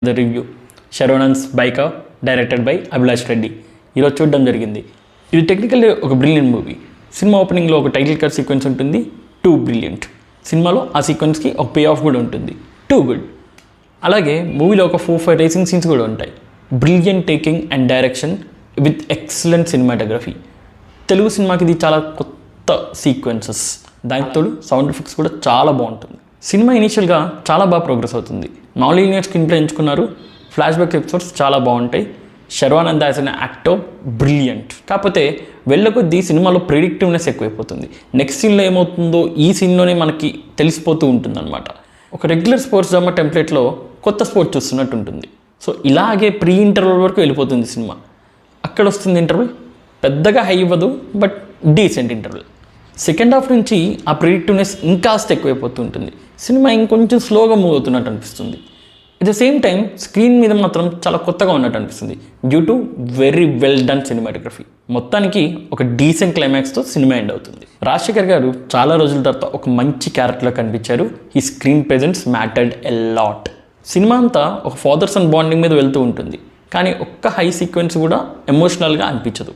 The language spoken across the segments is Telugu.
ద రివ్యూ శరవణన్స్ బైకా డైరెక్టెడ్ బై అభిలాష్ రెడ్డి ఈరోజు చూడడం జరిగింది. ఇది టెక్నికల్లీ ఒక బ్రిలియంట్ మూవీ. సినిమా ఓపెనింగ్లో ఒక టైటిల్ కట్ సీక్వెన్స్ ఉంటుంది, టూ బ్రిలియంట్. సినిమాలో ఆ సీక్వెన్స్కి ఒక పే ఆఫ్ కూడా ఉంటుంది, టూ గుడ్. అలాగే మూవీలో ఒక 4-5 రేసింగ్ సీన్స్ కూడా ఉంటాయి. Brilliant taking and direction with excellent cinematography. Telugu సినిమాకి ఇది చాలా కొత్త సీక్వెన్సెస్, దానికి తోడు సౌండ్ ఎఫెక్ట్స్ కూడా చాలా బాగుంటుంది. సినిమా ఇనీషియల్గా చాలా బాగా ప్రోగ్రెస్ అవుతుంది. నాన్ లీనియర్ స్క్రీన్ ప్లే ఎంచుకున్నారు. ఫ్లాష్ బ్యాక్ ఎపిసోడ్స్ చాలా బాగుంటాయి. Sharwanand as an actor brilliant. కాకపోతే వెళ్ళకొద్దీ సినిమాలో ప్రిడిక్టివ్నెస్ ఎక్కువైపోతుంది. నెక్స్ట్ సీన్లో ఏమవుతుందో ఈ సీన్లోనే మనకి తెలిసిపోతూ ఉంటుందన్నమాట. ఒక రెగ్యులర్ స్పోర్ట్స్ డ్రామా టెంప్లెట్లో కొత్త స్పోర్ట్స్ చూస్తున్నట్టు ఉంటుంది. సో ఇలాగే ప్రీ ఇంటర్వల్ వరకు వెళ్ళిపోతుంది సినిమా. అక్కడ వస్తుంది ఇంటర్వల్, పెద్దగా హై ఇవ్వదు, but decent interval. Second half నుంచి ఆ ప్రిడిక్టివ్నెస్ ఇంకాస్త ఎక్కువైపోతూ ఉంటుంది. సినిమా ఇంకొంచెం స్లోగా మూవ్ అవుతున్నట్టు అనిపిస్తుంది. At the same time screen మీద మాత్రం చాలా కొత్తగా ఉన్నట్టు అనిపిస్తుంది due to very well done cinematography. మొత్తానికి ఒక డీసెంట్ క్లైమాక్స్తో సినిమా ఎండ్ అవుతుంది. రాజశేఖర్ గారు చాలా రోజుల తర్వాత ఒక మంచి క్యారెక్టర్లో కనిపించారు. ఈ screen presence mattered a lot. Cinema అంతా ఒక ఫాదర్ సన్ బాండింగ్ మీద వెళ్తూ ఉంటుంది, కానీ ఒక్క హై సీక్వెన్స్ కూడా ఎమోషనల్గా అనిపించదు.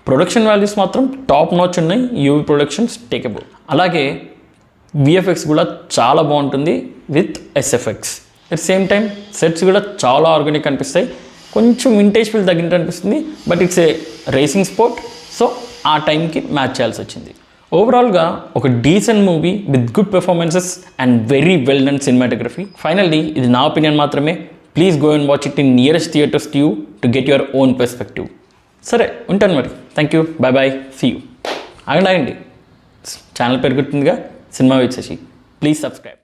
ప్రొడక్షన్ వాల్యూస్ మాత్రం టాప్ నాచ్ ఉన్నాయి. యూవీ ప్రొడక్షన్స్ టేకబుల్. అలాగే విఎఫ్ఎక్స్ కూడా చాలా బాగుంటుంది with SFX. At same time sets కూడా చాలా ఆర్గానిక్ అనిపిస్తాయి. కొంచెం వింటేజ్ ఫీల్ తగ్గినట్టు అనిపిస్తుంది, but it's a racing sport, so ఆ టైంకి మ్యాచ్ చేయాల్సి వచ్చింది. ఓవరాల్గా ఒక decent movie with good performances and very well done cinematography. Finally ఇది నా ఒపీనియన్ మాత్రమే. Please go and watch it in nearest theatres to you to get your own perspective. సరే ఉంటాను మరి. Thank you, bye bye, see you. ఆగండి ఛానల్ పెరుగుతుందిగా, cinema with Sasi. Please subscribe.